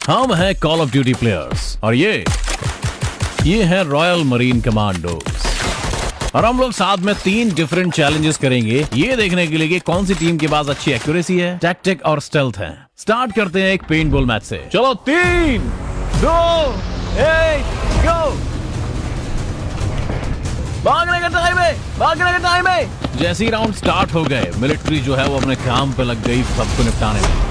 हम हैं call of duty players और ये है रॉयल मरीन कमांडोज और हम लोग साथ में 3 डिफरेंट चैलेंजेस करेंगे ये देखने के लिए कि कौन सी टीम के पास अच्छी एक्यूरेसी है, टैक्टिक और स्टेल्थ है। स्टार्ट करते हैं एक पेंटबॉल मैच से। चलो 3, 2, 1 गो। भागने का टाइम है। जैसे ही राउंड स्टार्ट हो गए मिलिट्री जो है वो अपने काम पे लग गई सबको निपटाने में।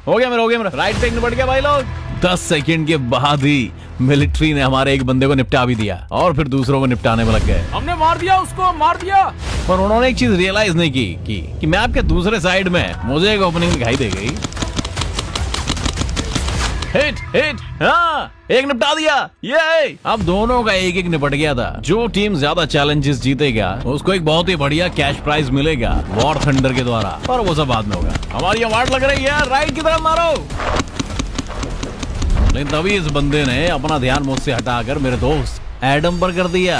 हो गया मेरा राइट पे निपट गया भाई लोग। 10 सेकंड के बाद ही मिलिट्री ने हमारे एक बंदे को निपटा भी दिया और फिर दूसरों को निपटाने में लग गए। हमने मार दिया पर उन्होंने एक चीज रियलाइज नहीं की कि मैप के दूसरे साइड में मुझे एक ओपनिंग दिखाई दे गई। हिट हाँ, एक निपटा दिया। ये अब दोनों का एक निपट गया था। जो टीम ज्यादा चैलेंजेस जीतेगा उसको एक बहुत ही बढ़िया कैश प्राइज मिलेगा वॉर थंडर के द्वारा, पर वो सब बाद में होगा। हमारी आवाज लग रही है, राइट की तरफ मारो। लेकिन तभी इस बंदे ने अपना ध्यान मुझसे हटाकर मेरे दोस्त एडम पर कर दिया।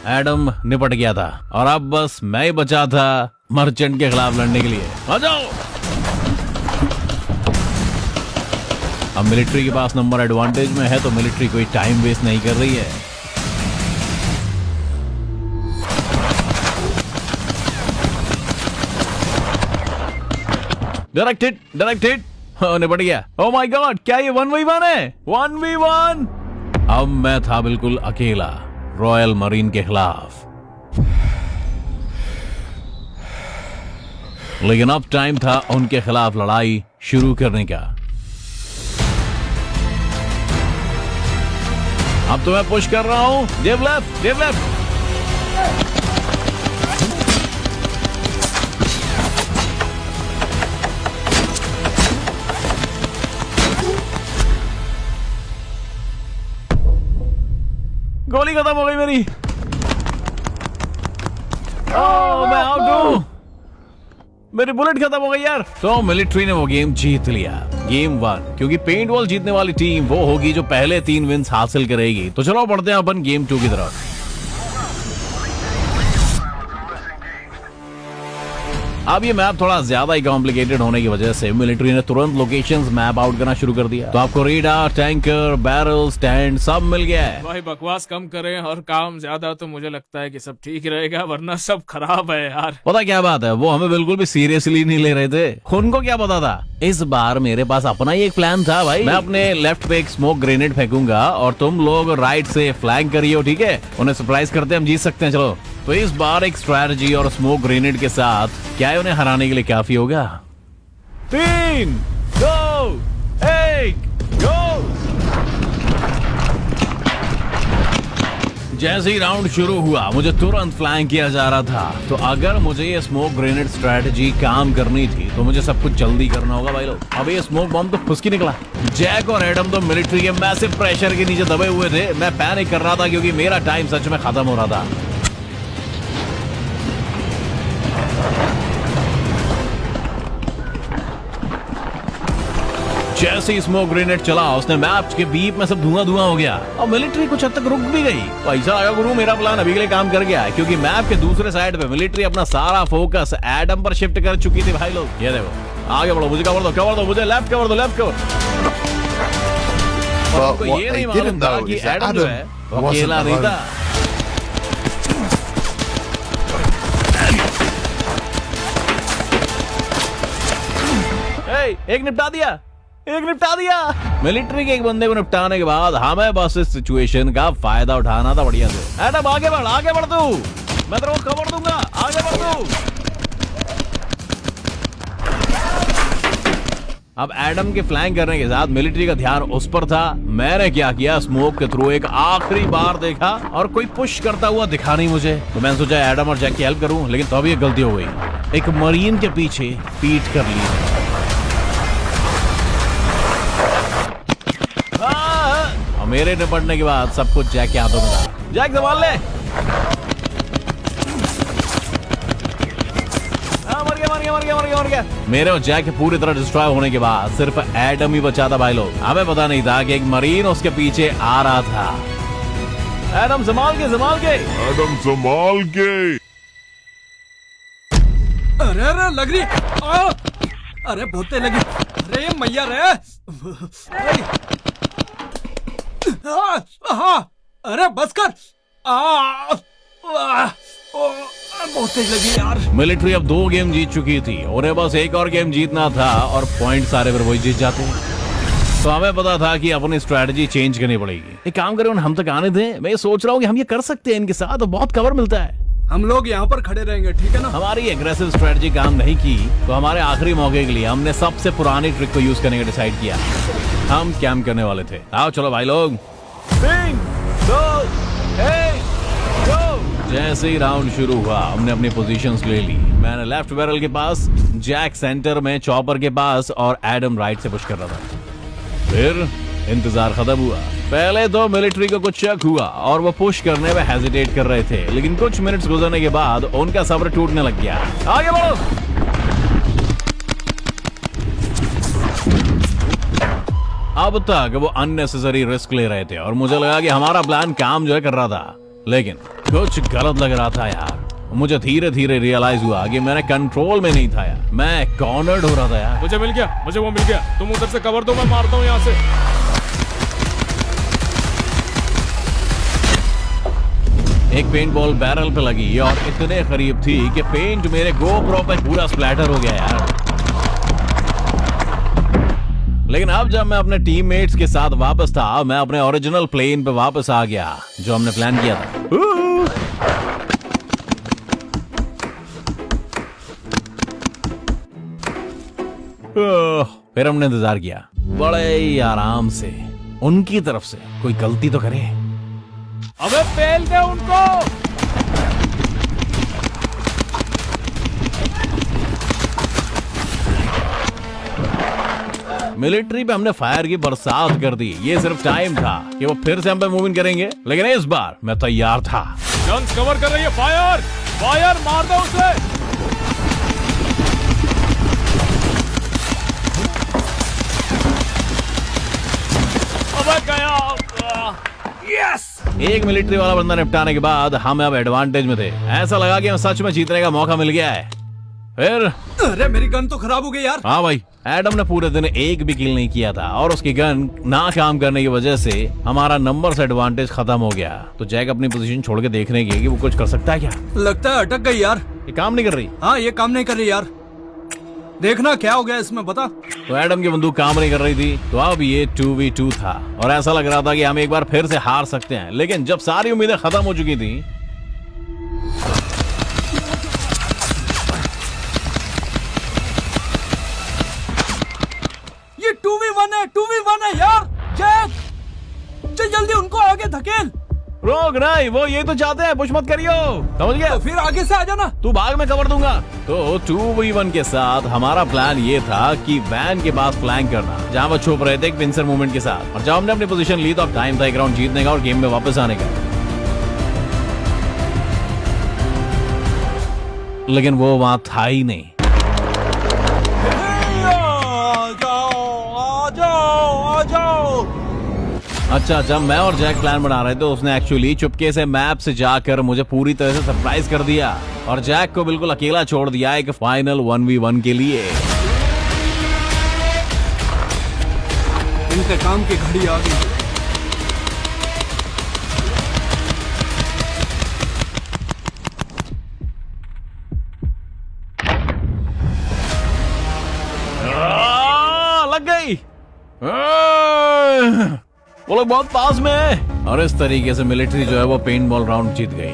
एडम निपट गया था और अब बस मैं ही बचा था मर्चेंट के खिलाफ लड़ने के लिए। आ जाओ। अब मिलिट्री के पास नंबर एडवांटेज में है तो मिलिट्री कोई टाइम वेस्ट नहीं कर रही है। डायरेक्टेड निपट गया। ओह माय गॉड, क्या ये 1v1 है? 1v1। अब मैं था बिल्कुल अकेला रॉयल मरीन के खिलाफ, लेकिन अब टाइम था उनके खिलाफ लड़ाई शुरू करने का। अब तो मैं पुश कर रहा हूं। Dave left. गोली खत्म हो गई मेरी। मैं आउट हूं। मेरी बुलेट खत्म हो गई यार। तो मिलिट्री ने वो गेम जीत लिया, गेम 1, क्योंकि पेंटबॉल जीतने वाली टीम वो होगी जो पहले 3 विन्स हासिल करेगी। तो चलो बढ़ते हैं अपन गेम 2 की तरफ। अब ये मैप थोड़ा ज्यादा ही कॉम्प्लिकेटेड होने की वजह से मिलिट्री ने तुरंत लोकेशंस मैप आउट करना शुरू कर दिया। तो आपको रेडार, टैंकर, बैरल, स्टैंड सब मिल गया है। भाई बकवास कम करें और काम ज्यादा, तो मुझे लगता है कि सब ठीक रहेगा, वरना सब खराब है यार। पता क्या बात है, वो हमें बिल्कुल भी सीरियसली नहीं ले रहे थे। उनको क्या पता था, इस बार मेरे पास अपना ही एक प्लान था भाई। मैं अपने लेफ्ट पे एक स्मोक ग्रेनेड फेंकूंगा और तुम लोग राइट से फ्लैंक करियो, ठीक है? उन्हें सरप्राइज करते हम जीत सकते हैं। चलो, तो इस बार एक स्ट्रैटेजी और स्मोक ग्रेनेड के साथ क्या उन्हें हराने के लिए काफी होगा? 3, 2, 1 गो। जैसे ही राउंड शुरू हुआ मुझे तुरंत फ्लैंक किया जा रहा था। तो अगर मुझे ये स्मोक ग्रेनेड स्ट्रैटेजी काम करनी थी तो मुझे सब कुछ जल्दी करना होगा भाई लोग। अब ये स्मोक बम तो फुसकी निकला। जैक और एडम तो मिलिट्री के मैसिव प्रेशर के नीचे दबे हुए थे। मैं पैनिक कर रहा था क्योंकि मेरा टाइम सच में खत्म हो रहा था। जैसे ही स्मोक ग्रेनेड चला उसने मैप के बीच में सब धुआं हो गया और मिलिट्री कुछ हद तक रुक भी गई। पैसा आया गुरु, मेरा प्लान अभी के लिए काम कर गया क्योंकि मैप के दूसरे साइड पे मिलिट्री अपना सारा फोकस एडम पर शिफ्ट कर चुकी थी भाई लोग। ये देखो, आगे बढ़ो, मुझे कवर दो, मुझे लेफ्ट कवर दो। तो ये नहीं मालूम था कि एडम जो है वो अकेला नहीं था। एक निपटा दिया। मिलिट्री के एक बंदे को निपटाने के बाद हमें बस इस सिचुएशन का फायदा उठाना था बढ़िया से। एडम आगे बढ़ तू, मैं तेरे को कवर दूंगा, आगे बढ़ तू। अब एडम के फ्लैंक करने के साथ मिलिट्री का ध्यान उस पर था। मैंने क्या किया, स्मोक के थ्रू एक आखिरी बार देखा और कोई पुश करता हुआ दिखा नहीं मुझे। तो मैंने सोचा एडम और जैक की हेल्प करूं, लेकिन तब ये गलती हो गई। एक मरीन के पीछे पीट कर ली। मेरे निपटने के बाद सब कुछ जैक के हाथों में था। जैक संभाल ले। मर गया। मेरे और जैक के पूरी तरह डिस्ट्रॉय होने के बाद सिर्फ एडम ही बचा था भाई लोग। हमें पता नहीं था कि एक मरीन उसके पीछे आ रहा था। एडम संभाल के। एडम संभाल के। अरे अरे लग रही अरे बहुत तेज लगी। अरे मैया रे अरे बस कर बहुत तेज लगी यार। मिलिट्री अब 2 गेम जीत चुकी थी, उन्हें बस एक और गेम जीतना था और पॉइंट सारे पर वही जीत जाते। तो हमें पता था कि अपनी स्ट्रेटजी चेंज करनी पड़ेगी। एक काम करें, हम तक आने दें। मैं ये सोच रहा हूँ कि हम ये कर सकते हैं इनके साथ, तो बहुत कवर मिलता है। हम लोग यहाँ पर खड़े रहेंगे, ठीक है ना? हमारी एग्रेसिव स्ट्रेटजी काम नहीं की तो हमारे आखिरी मौके के लिए हमने सबसे पुरानी ट्रिक को यूज करने का डिसाइड किया। हम कैंप करने वाले थे। आओ चलो भाई लोग। 3, 2, 1, go! जैसे ही राउंड शुरू हुआ हमने अपनी पोजीशंस ले ली। मैंने लेफ्ट बैरल के पास, जैक सेंटर में, चॉपर के पास और एडम राइट से पुश कर रहा था। फिर इंतजार खत्म हुआ। पहले तो मिलिट्री को कुछ शक हुआ और वो पुश करने में हेजिटेट कर रहे थे, लेकिन कुछ मिनट्स गुजरने के बाद उनका सब्र टूटने लग गया। आगे बढ़ो। अब तक वो अननेसेसरी रिस्क ले रहे थे और मुझे लगा कि हमारा प्लान काम जो है कर रहा था, लेकिन कुछ गलत लग रहा था यार। मुझे धीरे धीरे रियलाइज हुआ कि मैंने कंट्रोल में नहीं था यार, मैं कॉर्नर्ड हो रहा था यार। मुझे मिल गया, मुझे वो मिल गया। तुम उधर से कवर दो, मैं मारता हूँ यहाँ से। एक पेंट बॉल बैरल पे लगी और इतने करीब थी कि पेंट मेरे गोप्रो पे पूरा स्प्लैटर हो गया यार। लेकिन अब जब मैं अपने टीममेट्स के साथ वापस था, मैं अपने ओरिजिनल प्लेन पे वापस आ गया जो हमने प्लान किया था। फिर हमने इंतजार किया बड़े ही आराम से, उनकी तरफ से कोई गलती तो करे। अबे पेल दे उनको। मिलिट्री पे हमने फायर की बरसात कर दी। ये सिर्फ टाइम था कि वो फिर से हम पे मूव इन करेंगे, लेकिन इस बार मैं तैयार था। गन्स कवर कर रही है। फायर फायर, मार दो उसे। अबे गया। यस! एक मिलिट्री वाला बंदा निपटाने के बाद हम अब एडवांटेज में थे। ऐसा लगा कि हमें सच में जीतने का मौका मिल गया है। फिर अरे मेरी गन तो खराब हो गई यार। हाँ भाई, एडम ने पूरे दिन एक भी किल नहीं किया था और उसकी गन ना काम करने की वजह से हमारा नंबर्स एडवांटेज खत्म हो गया। तो जैक अपनी पोजीशन छोड़ के देखने की कि वो कुछ कर सकता है क्या। लगता है अटक गई यार। ये काम नहीं कर रही। हाँ, ये काम नहीं कर रही यार। देखना क्या हो गया इसमें, बता। तो एडम की बंदूक काम नहीं कर रही थी, तो अब ये 2v2 था और ऐसा लग रहा था कि हम एक बार फिर से हार सकते हैं। लेकिन जब सारी उम्मीदें खत्म हो चुकी थी, ये 2v1 है यार। जैक, चल जल्दी उनको आगे धकेल। रोक नहीं, वो ये तो चाहते हैं, पुश मत करियो, समझ गया? तो फिर आगे से आ जाना। तू भाग, में कवर दूंगा। तो 2v1 के साथ हमारा प्लान ये था कि वैन के पास फ्लैंक करना, जहां वो छुप रहे थे एक पिंसर मूवमेंट के साथ। और जब हमने अपनी पोजीशन ली तो अब टाइम था एक राउंड जीतने का और गेम में वापस आने का। लेकिन वो वहां था ही नहीं। आ जाओ। अच्छा, जब मैं और जैक प्लान बना रहे थे, उसने एक्चुअली चुपके से मैप से जाकर मुझे पूरी तरह से सरप्राइज कर दिया और जैक को बिल्कुल अकेला छोड़ दिया एक फाइनल 1v1 के लिए। इंतकाम की घड़ी आ गई। लग गई। वो लोग बहुत पास में है और इस तरीके से मिलिट्री जो है वो पेंट बॉल राउंड जीत गई।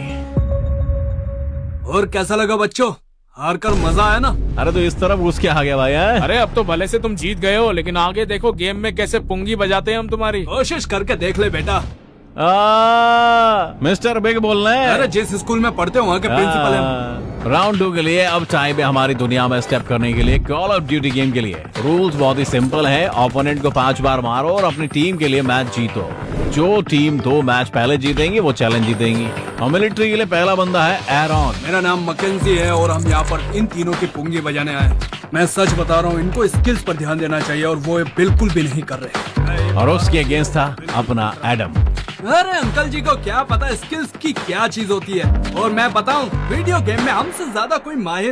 और कैसा लगा बच्चों, हार कर मजा आया ना? अरे तो इस तरफ घुस के आ गया भाई है? अरे अब तो भले से तुम जीत गए हो, लेकिन आगे देखो गेम में कैसे पुंगी बजाते हैं हम तुम्हारी। कोशिश करके देख ले बेटा। मिस्टर बिग बोल रहे हैं। अरे जिस स्कूल में पढ़ते हो वहाँ के प्रिंसिपल हैं। राउंड 2 के लिए अब टाइम है हमारी दुनिया में स्टेप करने के लिए, कॉल ऑफ ड्यूटी गेम के लिए। रूल्स बहुत ही सिंपल है। ओपोनेंट को 5 बार मारो और अपनी टीम के लिए मैच जीतो। जो टीम 2 मैच पहले जीतेंगी वो चैलेंज जीतेंगी। और मिलिट्री के लिए पहला बंदा है एरॉन। मेरा नाम मकेंजी है और हम यहाँ पर इन तीनों की पुंगी बजाने आए। मैं सच बता रहा हूँ, इनको स्किल्स पर ध्यान देना चाहिए और वो बिल्कुल भी नहीं कर रहे। और उसके अगेंस्ट था अपना एडम। अरे अंकल जी को क्या पता स्किल्स की क्या चीज होती है। और मैं बताऊं, वीडियो गेम में हमसे ज्यादा कोई माहिर